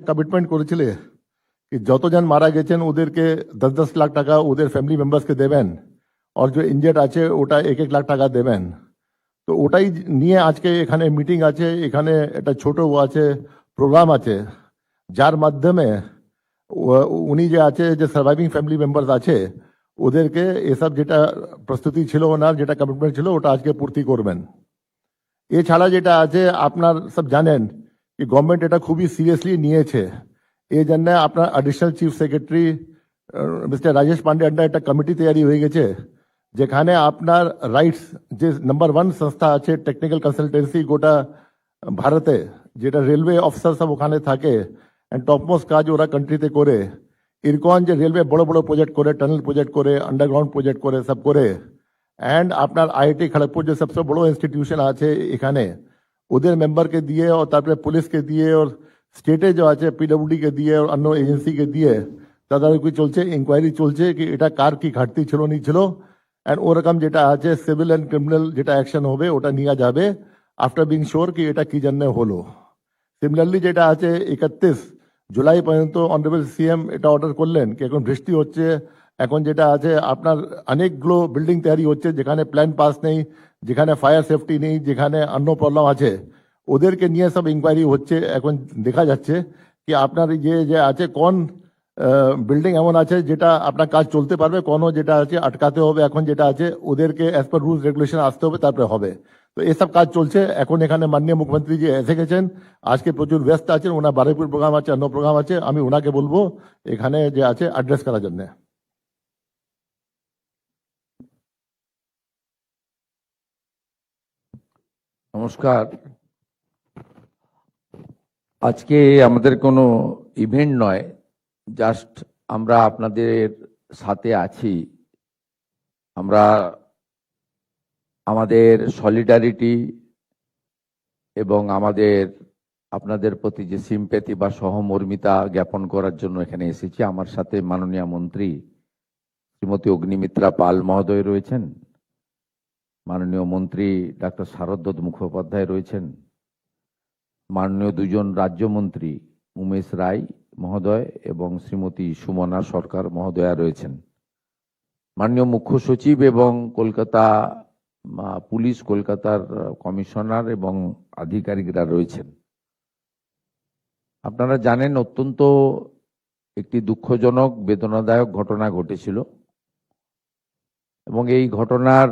Commitment করেছিলে कि যতজন মারা গেছেন ওদেরকে 10-10 লাখ টাকা ওদের ফ্যামিলি মেম্বার্সকে দেবেন, আর যে ইনজার্ড আছে ওটা 1-1 লাখ টাকা দেবেন। তো ওটাই নিয়ে আজকে এখানে মিটিং আছে, এখানে একটা ছোট আছে প্রোগ্রাম আছে, যার মাধ্যমে উনি যে আছে যে সার্ভাইভিং ফ্যামিলি মেম্বার্স আছে ওদেরকে এসব যেটা প্রস্তুতি ছিল ওনার, যেটা কমিটমেন্ট ছিল ওটা আজকে পূর্তি করবেন। এছাড়া যেটা আছে আপনার সব জানেন कि गवर्नमेंट এটা খুবই সিরিয়াসলি নিয়েছে। এই জন্য আপনার additional chief secretary mister Rajesh Pandey under একটা কমিটি তৈরি হয়ে গেছে, যেখানে আপনার রাইটস যে নাম্বার 1 সংস্থা আছে টেকনিক্যাল কনসালটেন্সি গোটা ভারতে, যেটা রেলওয়ে অফিসার সব ওখানে থাকে এন্ড টপমোস্ট কাজ ওরা কান্ট্রিতে করে, এরকম যে রেলওয়ে বড় বড় প্রজেক্ট করে, টানেল প্রজেক্ট করে, আন্ডারগ্রাউন্ড প্রজেক্ট করে, সব করে। এন্ড আপনার আইআইটি খড়গপুর যে সবচেয়ে বড় ইনস্টিটিউশন আছে এখানে, ওদের মেম্বারকে দিয়ে और তারপরে পুলিশকে দিয়ে और স্টেটে যে আছে পিডব্লিউডি কে দিয়ে और অন্য এজেন্সিকে দিয়ে তদারকি চলছে, ইনকোয়ারি চলছে কি এটা কার কি ঘাটতি ছিল নি ছিল। এন্ড ওরকম যেটা আছে সিভিল এন্ড ক্রিমিনাল যেটা অ্যাকশন হবে ওটা নিয়ে যাবে আফটার বিং শিওর কি এটা কি জন্য হলো। সিমিলারলি যেটা আছে 31 জুলাই পর্যন্ত অনারেবল সিএম এটা অর্ডার করলেন কি এখন বৃষ্টি হচ্ছে, এখন যেটা আছে আপনার অনেকগুলো বিল্ডিং তৈরি হচ্ছে যেখানে প্ল্যান পাস নেই, যেখানে ফায়ার সেফটি নেই, যেখানে অন্য প্রবলেম আছে, ওদেরকে নিয়ে সব ইনকোয়ারি হচ্ছে। এখন দেখা যাচ্ছে কি আপনার যে আছে কোন বিল্ডিং এমন আছে যেটা আপনার কাজ চলতে পারবে, কোনো যেটা আছে আটকাতে হবে। এখন যেটা আছে ওদেরকে অ্যাজ পার রুলস রেগুলেশন আসতে হবে, তারপরে হবে। তো এসব কাজ চলছে। এখন এখানে মাননীয় মুখ্যমন্ত্রী যে এসে গেছেন, আজকে প্রচুর ব্যস্ত আছেন, ওনার বারুইপুর প্রোগ্রাম আছে, অন্য প্রোগ্রাম আছে, আমি ওনাকে বলবো এখানে যে আছে অ্যাড্রেস করার জন্য। নমস্কার। আজকে আমাদের কোনো ইভেন্ট নয়, জাস্ট আমরা আপনাদের সাথে আছি। আমরা আমাদের সলিডারিটি এবং আপনাদের প্রতি যে সিম্প্যাথি বা সহমর্মিতা জ্ঞাপন করার জন্য এখানে এসেছি। আমার সাথে মাননীয় মন্ত্রী শ্রীমতী অগ্নিমিত্রা পাল মহোদয় রয়েছেন, মাননীয় মন্ত্রী ডাক্তার শারদত্ত মুখোপাধ্যায় রয়েছেন, মাননীয় দুজন রাজ্যমন্ত্রী উমেশ রায় মহোদয় এবং শ্রীমতী সুমনা সরকার মহোদয়া রয়েছেন, মাননীয় মুখ্য সচিব এবং কলকাতা পুলিশ, কলকাতার কমিশনার এবং আধিকারিকরা রয়েছেন। আপনারা জানেন অত্যন্ত একটি দুঃখজনক বেদনাদায়ক ঘটনা ঘটেছিল এবং এই ঘটনার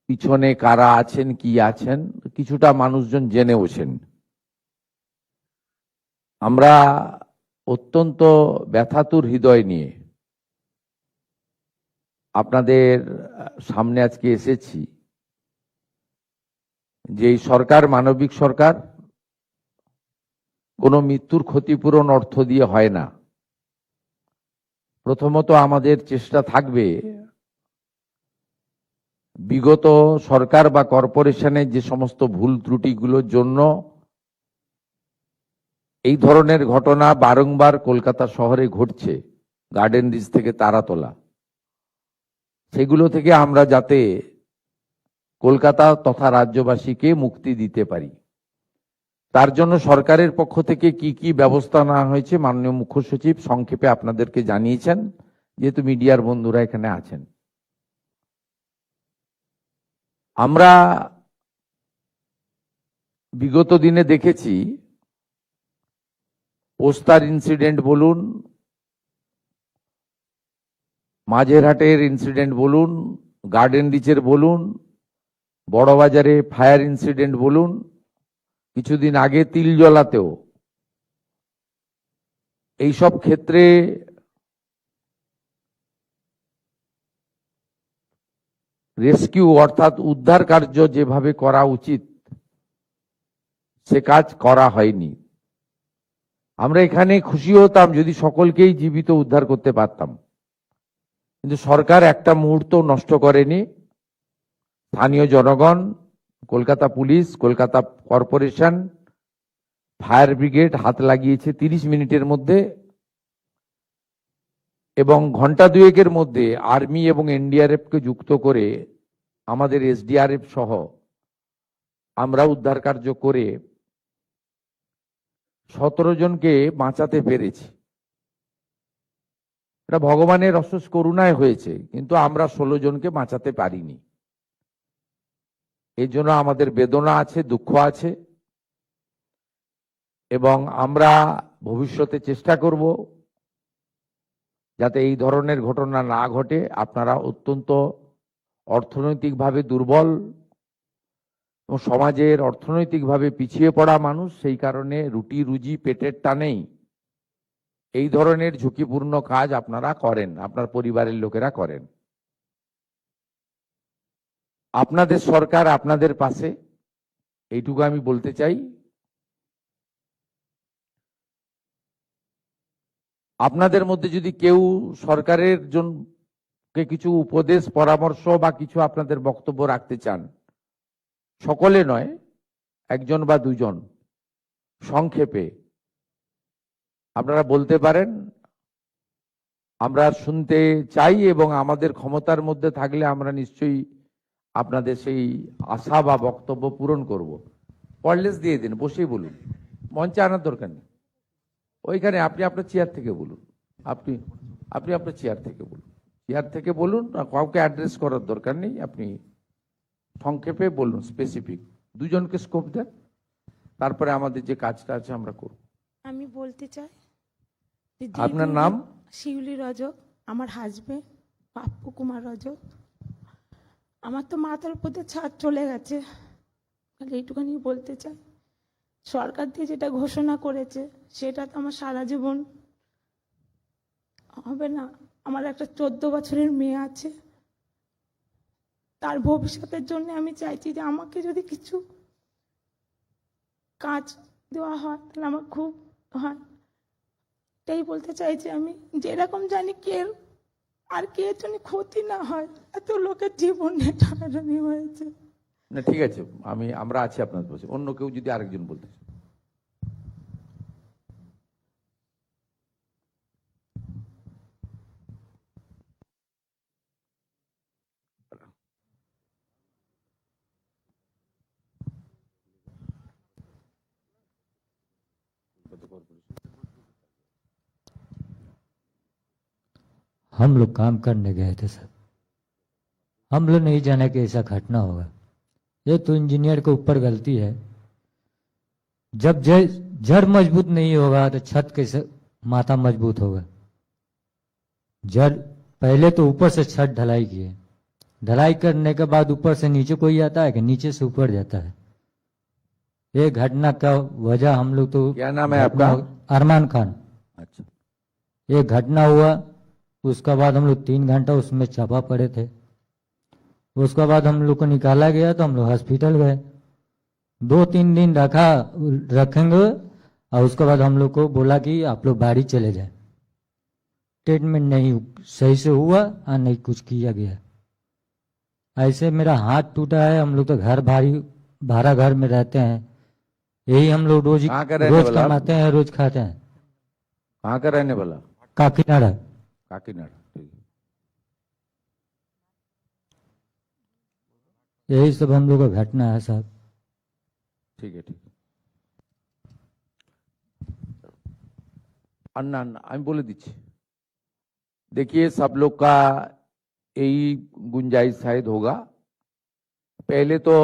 পিছনে কারা আছেন, কি আছেন, কিছুটা মানুষজন জেনেওছেন। আমরা অত্যন্ত ব্যথাতুর হৃদয় নিয়ে আপনাদের সামনে আজকে এসেছি। যে এই সরকার মানবিক সরকার, কোনো মৃত্যুর ক্ষতিপূরণ অর্থ দিয়ে হয় না। প্রথমত আমাদের চেষ্টা থাকবে বিগত সরকার বা কর্পোরেশনের যে সমস্ত ভুল ত্রুটিগুলোর জন্য এই ধরনের ঘটনা বারংবার কলকাতা শহরে ঘটছে, গার্ডেন রিচ থেকে তারাতলা, সেগুলো থেকে আমরা যাতে কলকাতা তথা রাজ্যবাসীকে মুক্তি দিতে পারি, তার জন্য সরকারের পক্ষ থেকে কি কি ব্যবস্থা নেওয়া হয়েছে মাননীয় মুখ্য সচিব সংক্ষেপে আপনাদেরকে জানিয়েছেন, যেহেতু মিডিয়ার বন্ধুরা এখানে আছেন। আমরা বিগত দিনে দেখেছি পোস্তার ইনসিডেন্ট বলুন, মাঝেরহাটের ইনসিডেন্ট বলুন, গার্ডেন রিচের বলুন, বড়বাজারে ফায়ার ইনসিডেন্ট বলুন, কিছুদিন আগে তিলজলাতেও, এইসব ক্ষেত্রে রেস্কিউ অর্থাৎ উদ্ধার কার্য যেভাবে করা উচিত সে কাজ করা হয়নি। আমরা এখানে খুশি হতাম যদি সকলকেই জীবিত উদ্ধার করতে পারতাম, কিন্তু সরকার একটা মুহূর্ত নষ্ট করেনি। স্থানীয় জনগণ, Kolkata police, Kolkata corporation, fire brigade হাত লাগিয়েছে 30 মিনিটের মধ্যে, এবং ঘন্টা দুয়েকের মধ্যে আর্মি এবং এনডিআরএফ কে যুক্ত করে আমাদের এসডিআরএফ সহ আমরা উদ্ধার কার্য করে 17 জনকে বাঁচাতে পেরেছি। এটা ভগবানের অশেষ করুণায় হয়েছে, কিন্তু আমরা 16 জনকে বাঁচাতে পারিনি। এই জন্য আমাদের বেদনা আছে, দুঃখ আছে, এবং আমরা ভবিষ্যতে চেষ্টা করব যাতে এই ধরনের ঘটনা না ঘটে। আপনারা অত্যন্ত অর্থনৈতিকভাবে দুর্বল এবং সমাজের অর্থনৈতিকভাবে পিছিয়ে পড়া মানুষ, সেই কারণে রুটি রুজি পেটের টানেই এই ধরনের ঝুঁকিপূর্ণ কাজ আপনারা করেন, আপনার পরিবারের লোকেরা করেন। আপনাদের সরকার আপনাদের পাশে, এইটুকু আমি বলতে চাই। আপনাদের মধ্যে যদি কেউ সরকারের জন্য কিছু উপদেশ পরামর্শ বা কিছু আপনাদের বক্তব্য রাখতে চান, সকলে নয়, একজন বা দুজন সংক্ষেপে আপনারা বলতে পারেন। আমরা শুনতে চাই এবং আমাদের ক্ষমতার মধ্যে থাকলে আমরা নিশ্চয়ই আপনাদের সেই আশা বা বক্তব্য পূরণ করব। ওয়্যারলেস দিয়ে দিন, বসেই বলুন, মঞ্চে আনার দরকার নেই। ওইখানে আপনি আপনার চেয়ার থেকে বলুন, আপনি আপনার চেয়ার থেকে বলুন, চেয়ার থেকে বলুন, কাউকে অ্যাড্রেস করার দরকার নেই। আপনি সংক্ষেপে বলুন, স্পেসিফিক। দুজনকে স্কোপ দেন, তারপরে আমাদের যে কাজটা আছে আমরা করব। আমি বলতে চাই যে আপনার নাম? শিউলি রজক, আমার হাজবেন্ড পাপ্পু কুমার রজক। আমার তো মাথার উপর দিয়ে ছাদ চলে গেছে, খালি এইটুখানি বলতে চাই। সরকার দিয়ে যেটা ঘোষণা করেছে সেটা তো আমার সারা জীবন হবে না। আমার একটা 14 বছরের মেয়ে আছে, তার ভবিষ্যতের জন্য আমি চাইছি যে আমাকে যদি কিছু কাজ দেওয়া হয় তাহলে আমার খুব হয়। এটাই বলতে চাইছি আমি, যেরকম জানি আর কে জন্য ক্ষতি না হয়। এত লোকের জীবন টানাটানি হয়েছে। না, ঠিক আছে, আমরা আছি আপনার পাশে। অন্য কেউ যদি আরেকজন বলতে চায়। हम लोग काम करने गए थे सर, हम लोग नहीं जाने कि ऐसा घटना होगा। ये तो इंजीनियर के ऊपर गलती है। जब जड़ मजबूत नहीं होगा तो छत कैसे माथा मजबूत होगा। जड़ पहले तो ऊपर से छत ढलाई किए, ढलाई करने के बाद ऊपर से नीचे कोई आता है कि नीचे से ऊपर जाता है। ये घटना का वजह हम लोग तो, क्या नाम है आपका? अरमान खान। अच्छा, ये घटना हुआ, उसका बाद हम लोग 3 घंटा उसमें चापा पड़े थे। उसके बाद हम लोग को निकाला गया तो हम लोग हॉस्पिटल गए, 2-3 दिन रखेंगे, और उसके बाद हम लोग को बोला कि आप लोग बाड़ी चले जाए। ट्रीटमेंट नहीं सही से हुआ और नहीं कुछ किया गया। ऐसे मेरा हाथ टूटा है। हम लोग तो भाड़ा घर में रहते हैं, यही हम लोग रोज कमाते हैं, रोज खाते हैं। कहाँ का रहने वाला? काकीनाडा। काकीनाडा, ठीक है। यही सब हम लोग का घटना है साहब। ठीक है, ठीक है। अन्ना আমি বলে দিচ্ছি। देखिए, सब लोग का यही गुंजाइश शायद होगा। पहले तो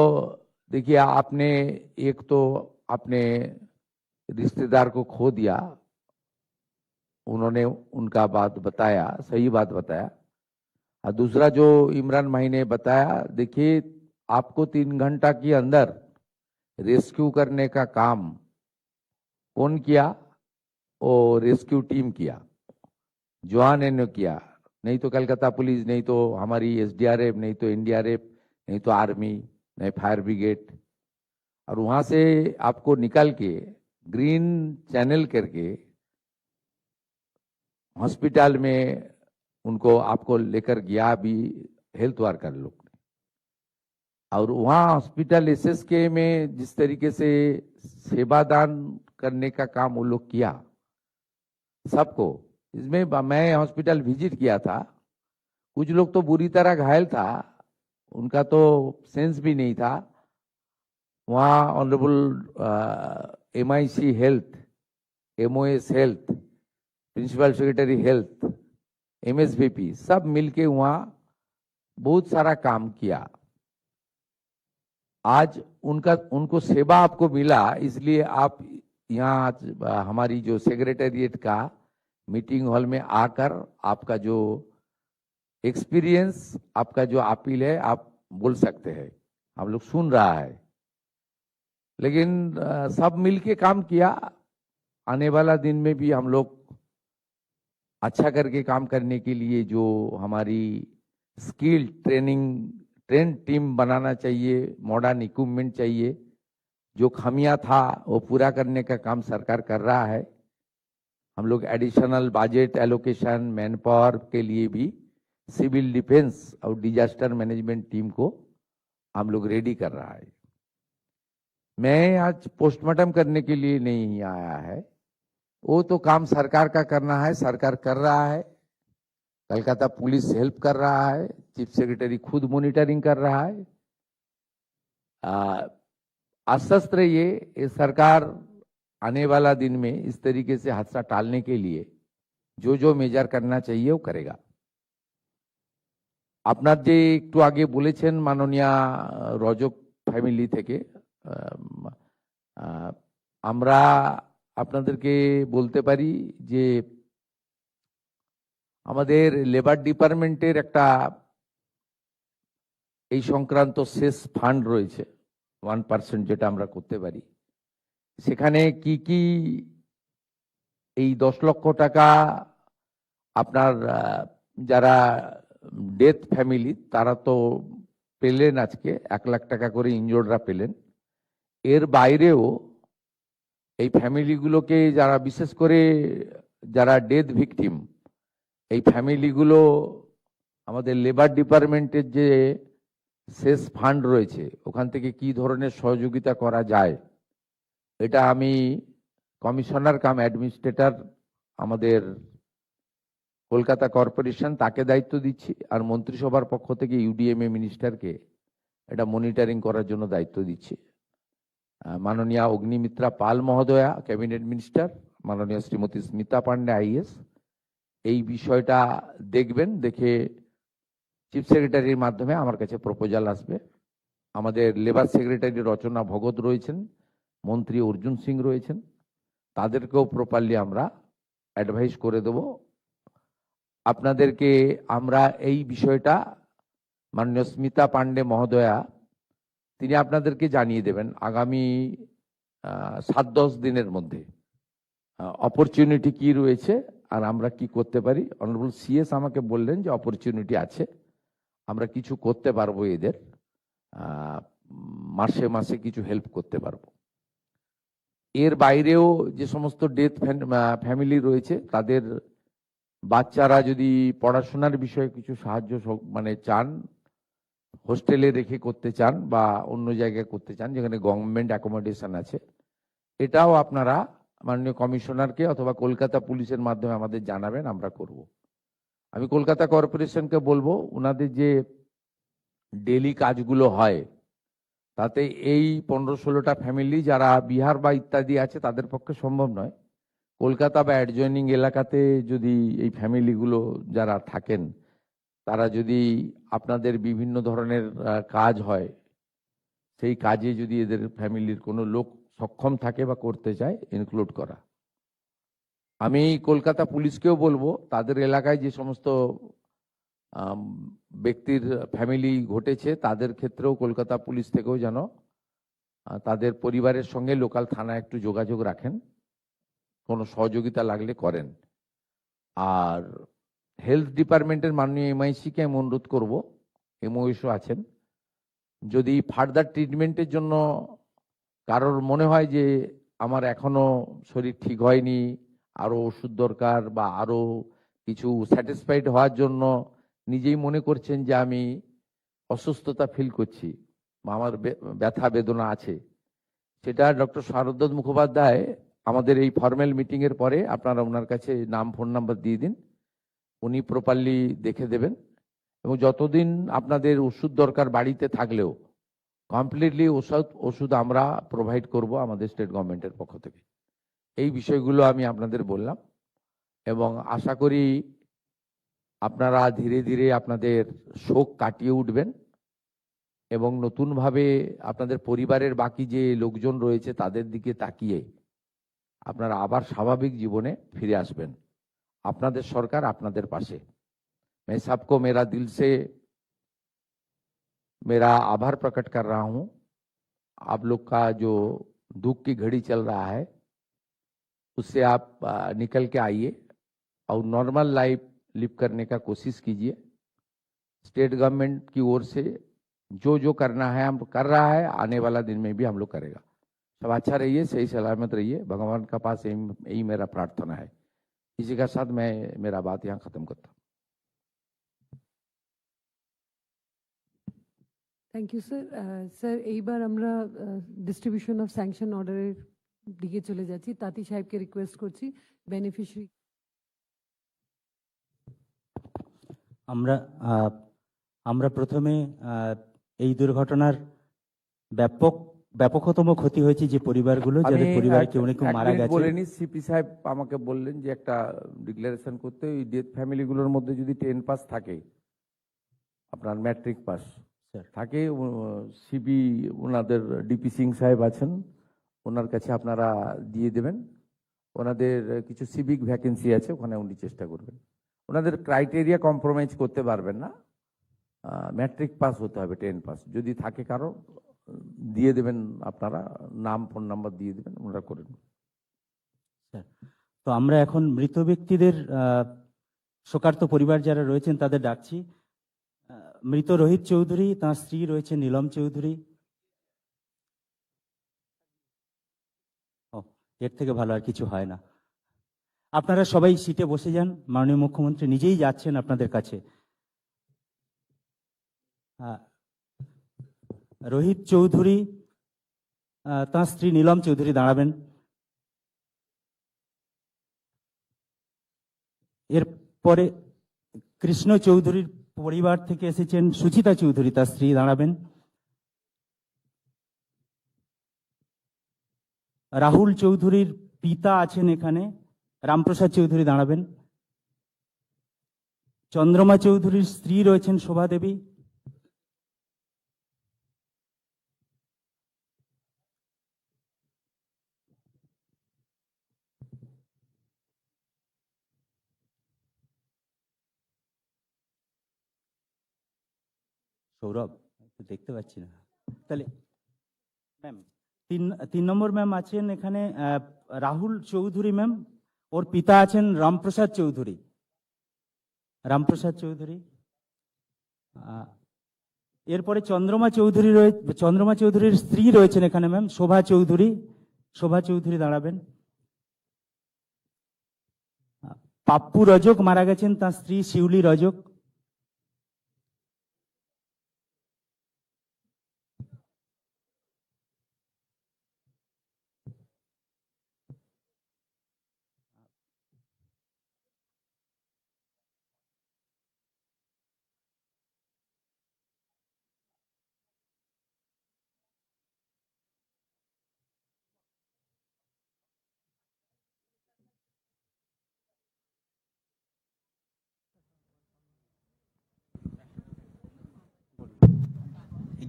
देखिए, आपने एक तो अपने रिश्तेदार को खो दिया, उन्होंने उनका बात बताया, सही बात बताया। और दूसरा जो इमरान भाई ने बताया, देखिए आपको 3 घंटा के अंदर रेस्क्यू करने का काम कौन किया? वो रेस्क्यू टीम किया, जवान ने किया। नहीं तो कलकत्ता पुलिस, नहीं तो हमारी एसडीआरएफ, नहीं तो एनडीआरएफ, नहीं तो आर्मी, नहीं फायर ब्रिगेड। और वहां से आपको निकाल के ग्रीन चैनल करके हॉस्पिटल में उनको आपको लेकर गया भी हेल्थ वर्कर लोग ने। और वहाँ हॉस्पिटल एसएसके में जिस तरीके से सेवादान करने का काम वो लोग किया सबको, इसमें मैं हॉस्पिटल विजिट किया था। कुछ लोग तो बुरी तरह घायल था, उनका तो सेंस भी नहीं था। वहाँ honourable MIC health MOS health, principal secretary health, MSVP सब मिलके वहाँ बहुत सारा काम किया। आज उनको सेवा आपको मिला, इसलिए आप यहाँ आज हमारी जो सेक्रेटेरिएट का मीटिंग हॉल में आकर आपका जो एक्सपीरियंस, आपका जो अपील है आप बोल सकते हैं, हम लोग सुन रहा है। लेकिन सब मिलके काम किया। आने वाला दिन में भी हम लोग अच्छा करके काम करने के लिए जो हमारी स्किल ट्रेन टीम बनाना चाहिए, मॉडर्न इक्विपमेंट चाहिए, जो खामियां था वो पूरा करने का काम सरकार कर रहा है। हम लोग additional budget allocation, man power के लिए भी सिविल डिफेंस और डिजास्टर मैनेजमेंट टीम को हम लोग रेडी कर रहा है। मैं आज पोस्टमार्टम करने के लिए नहीं आया है, वो तो काम सरकार का करना है, सरकार कर रहा है। कलकत्ता पुलिस हेल्प कर रहा है, चीफ सेक्रेटरी खुद मॉनिटरिंग कर रहा है। आश्वस्त रहिए, ये सरकार आने वाला दिन में इस तरीके से हादसा टालने के लिए जो जो मेजर करना चाहिए वो करेगा। আপনার যে একটু আগে বলেছেন মাননীয় রজক ফ্যামিলি থেকে, আমরা আপনাদেরকে বলতে পারি যে আমাদের লেবার ডিপার্টমেন্টের একটা এই সংক্রান্ত শেষ ফান্ড রয়েছে 1% যেটা আমরা করতে পারি। সেখানে কি কি এই 10 লক্ষ টাকা আপনার যারা ডেথ ফ্যামিলি তারা তো পেলেন, আজকে 1 লাখ টাকা করে ইনজোর্ডরা পেলেন। এর বাইরেও এই ফ্যামিলিগুলোকে যারা বিশেষ করে যারা ডেথ ভিকটিম, এই ফ্যামিলিগুলো আমাদের লেবার ডিপার্টমেন্টের যে শেষ ফান্ড রয়েছে ওখান থেকে কি ধরনের সহযোগিতা করা যায়, এটা আমি কমিশনার কাম অ্যাডমিনিস্ট্রেটর আমাদের কলকাতা কর্পোরেশন তাকে দায়িত্ব দিচ্ছি, আর মন্ত্রিসভার পক্ষ থেকে UDMA মিনিস্টারকে এটা মনিটরিং করার জন্য দায়িত্ব দিচ্ছি। মাননীয় অগ্নিমিত্রা পাল মহোদয়া ক্যাবিনেট মিনিস্টার, মাননীয় শ্রীমতী স্মিতা পান্ডে IAS এই বিষয়টা দেখবেন, দেখে চিফ সেক্রেটারির মাধ্যমে আমার কাছে প্রপোজাল আসবে। আমাদের লেবার সেক্রেটারি রচনা ভগত রয়েছেন, মন্ত্রী অর্জুন সিং রয়েছেন, তাদেরকেও প্রপারলি আমরা অ্যাডভাইস করে দেব। আপনাদেরকে আমরা এই বিষয়টা মাননীয় স্মিতা পান্ডে মহোদয়া তিনি আপনাদেরকে জানিয়ে দেবেন আগামী 7-10 দিনের মধ্যে অপরচুনিটি কি রয়েছে আর আমরা কি করতে পারি। অনারেবল CS আমাকে বললেন যে অপরচুনিটি আছে, আমরা কিছু করতে পারবো, এদের মাসে মাসে কিছু হেল্প করতে পারবো। এর বাইরেও যে সমস্ত ডেথ ফ্যামিলি রয়েছে তাদের বাচ্চারা যদি পড়াশোনার বিষয়ে কিছু সাহায্য মানে চান, হোস্টেলে রেখে করতে চান বা অন্য জায়গায় করতে চান যেখানে গভর্নমেন্ট অ্যাকোমোডেশন আছে, এটাও আপনারা মাননীয় কমিশনারকে অথবা কলকাতা পুলিশের মাধ্যমে আমাদের জানাবেন, আমরা করব। আমি কলকাতা কর্পোরেশনকে বলবো ওনাদের যে ডেলি কাজগুলো হয় তাতে এই 15-16টা ফ্যামিলি যারা বিহার বা ইত্যাদি আছে তাদের পক্ষে সম্ভব নয়। কলকাতা বা অ্যাডজয়নিং এলাকাতে যদি এই ফ্যামিলিগুলো যারা থাকেন তারা যদি আপনাদের বিভিন্ন ধরনের কাজ হয়, সেই কাজে যদি এদের ফ্যামিলির কোনো লোক সক্ষম থাকে বা করতে চায় ইনক্লুড করা। আমি কলকাতা পুলিশকেও বলবো তাদের এলাকায় যে সমস্ত ব্যক্তির ফ্যামিলি ঘটেছে তাদের ক্ষেত্রেও কলকাতা পুলিশ থেকেও যেন তাদের পরিবারের সঙ্গে লোকাল থানায় একটু যোগাযোগ রাখেন, কোনো সহযোগিতা লাগলে করেন। আর হেলথ ডিপার্টমেন্টের মাননীয় MIC-কে আমি অনুরোধ করবো, MOSও আছেন, যদি ফার্দার ট্রিটমেন্টের জন্য কারোর মনে হয় যে আমার এখনো শরীর ঠিক হয়নি, আরো ওষুধ দরকার বা আরো কিছু স্যাটিসফাইড হওয়ার জন্য নিজেই মনে করছেন যে আমি অসুস্থতা ফিল করছি বা আমার ব্যথা বেদনা আছে, সেটা ডক্টর শারদত্ত মুখোপাধ্যায় আমাদের এই ফর্মাল মিটিং এর পরে আপনারা ওনার কাছে নাম ফোন নাম্বার দিয়ে দিন, উনি প্রপারলি দেখে দেবেন। এবং যতদিন আপনাদের ওষুধ দরকার বাড়িতে থাকলেও কমপ্লিটলি ওষুধ আমরা প্রোভাইড করব আমাদের স্টেট গভর্নমেন্টের পক্ষ থেকে। এই বিষয়গুলো আমি আপনাদের বললাম এবং আশা করি আপনারা ধীরে ধীরে আপনাদের শোক কাটিয়ে উঠবেন এবং নতুনভাবে আপনাদের পরিবারের বাকি যে লোকজন রয়েছে তাদের দিকে তাকিয়ে আপনারা আবার স্বাভাবিক জীবনে ফিরে আসবেন। আপনাদের সরকার আপনাদের পাশে। मैं सबको मेरा दिल से मेरा आभार प्रकट कर रहा हूं। आप लोग का जो दुख की घड़ी चल रहा है उससे आप निकल के आइए और नॉर्मल लाइफ लिव करने का कोशिश कीजिए। स्टेट गवर्नमेंट की ओर से जो जो करना है हम कर रहा है, आने वाला दिन में भी हम लोग करेगा। सब अच्छा रहिए, सही सलामत रहिए, भगवान का पास यही मेरा प्रार्थना है। इसी के साथ मैं मेरा बात यहाँ खत्म करता हूँ। Thank you sir. স্যার এইবার আমরা ডিস্ট্রিবিউশন অফ স্যাংশন অর্ডারের দিকে চলে যাচ্ছি। তাঁতি সাহেবকে রিকোয়েস্ট করছি বেনিফিশিয়ারি। আমরা প্রথমে এই দুর্ঘটনার ব্যাপকতম ক্ষতি হয়েছে যে পরিবারগুলো যাদের পরিবারে কেউ না কেউ মারা গেছে। বলেনি সিপি সাহেব আমাকে বললেন যে একটা ডিক্লারেশন করতে, ওই ডেথ ফ্যামিলিগুলোর মধ্যে যদি 10 পাস থাকে, আপনার ম্যাট্রিক পাস থাকে, সিপি ওনাদের ডিপি সিং সাহেব আছেন, ওনার কাছে আপনারা দিয়ে দেবেন। ওনাদের কিছু সিভিক ভ্যাকেন্সি আছে, ওখানে উনি চেষ্টা করবেন। ওনাদের ক্রাইটেরিয়া কম্প্রোমাইজ করতে পারবেন না, ম্যাট্রিক পাস হতে হবে, 10 পাস যদি থাকে কারো দিয়ে দেবেন, আপনারা নাম ফোন নাম্বার দিয়ে দেবেন, ওনারা করেন। তো আমরা এখন মৃত ব্যক্তিদের শোকার্ত পরিবার যারা রয়েছেন তাদের ডাকছি। মৃত রোহিত চৌধুরী, তার স্ত্রী রয়েছে নীলম চৌধুরী। এর থেকে ভালো আর কিছু হয় না। আপনারা সবাই সিটে বসে যান, মাননীয় মুখ্যমন্ত্রী নিজেই যাচ্ছেন আপনাদের কাছে। রোহিত চৌধুরী, তার স্ত্রী নীলম চৌধুরী দাঁড়াবেন। এরপরে কৃষ্ণ চৌধুরীর পরিবার থেকে এসেছেন সুচিতা চৌধুরী, তার স্ত্রী দাঁড়াবেন। রাহুল চৌধুরীর পিতা আছেন এখানে, রামপ্রসাদ চৌধুরী দাঁড়াবেন। চন্দ্রমা চৌধুরীর স্ত্রী রয়েছেন শোভা দেবী। সৌরভ দেখতে পাচ্ছি না, তাহলে ম্যাম তিন নম্বর ম্যাম আছেন এখানে রাহুল চৌধুরী ম্যাম, ওর পিতা আছেন রামপ্রসাদ চৌধুরী। এরপরে চন্দ্রমা চৌধুরীর স্ত্রী রয়েছেন এখানে ম্যাম, শোভা চৌধুরী দাঁড়াবেন। পাপ্পু রজক মারা গেছেন, তার স্ত্রী শিউলি রজক।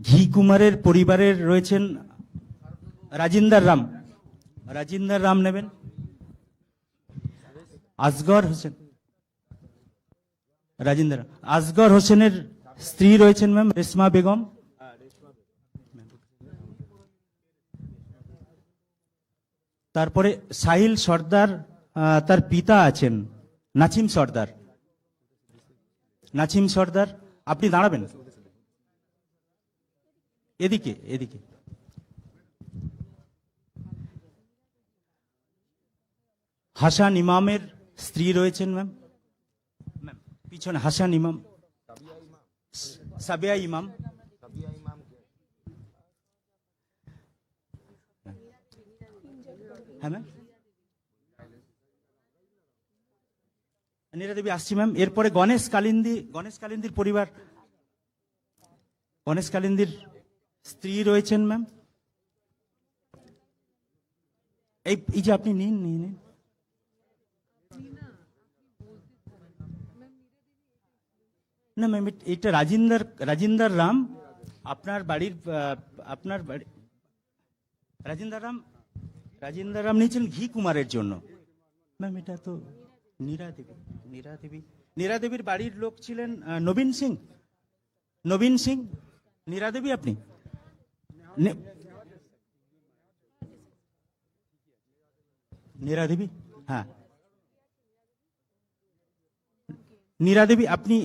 ঘি কুমারের পরিবারের রয়েছেন রাজিন্দার রাম নেবেন। আসগর হোসেনের স্ত্রী রয়েছেন ম্যাম রেশমা বেগম। তারপরে সাহিল সর্দার, তার পিতা আছেন নাছিম সর্দার, আপনি দাঁড়াবেন এদিকে। হাসান ইমামের স্ত্রী রয়েছেন ম্যাম পিছনে, হাসান ইমাম, সাবিয়া ইমাম। হ্যাঁ ম্যাম, নীরা দেবী আসছি ম্যাম। এরপরে গণেশ কালিন্দির পরিবার, গণেশ কালিন্দির স্ত্রী রয়েছেন ম্যাম। এই যে আপনি নিন নিন নিন। না ম্যাম, এটা রাজিন্দার রাম, আপনার বাড়ির আপনার বাড়ি রাজিন্দার রাম নিয়েছেন ঘি কুমারের জন্য। ম্যাম এটা তো নীরা দেবীর বাড়ির লোক ছিলেন নবীন সিং। নীরা দেবী আপনি নীরা দেবী, হ্যাঁ নীরা দেবী আপনি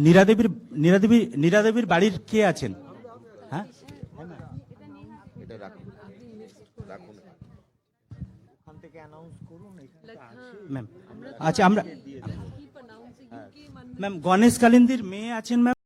নীরা দেবীর বাড়ির কে আছেন? হ্যাঁ ম্যাম, আচ্ছা আমরা ম্যাম গণেশ কালিন্দির মেয়ে আছেন ম্যাম।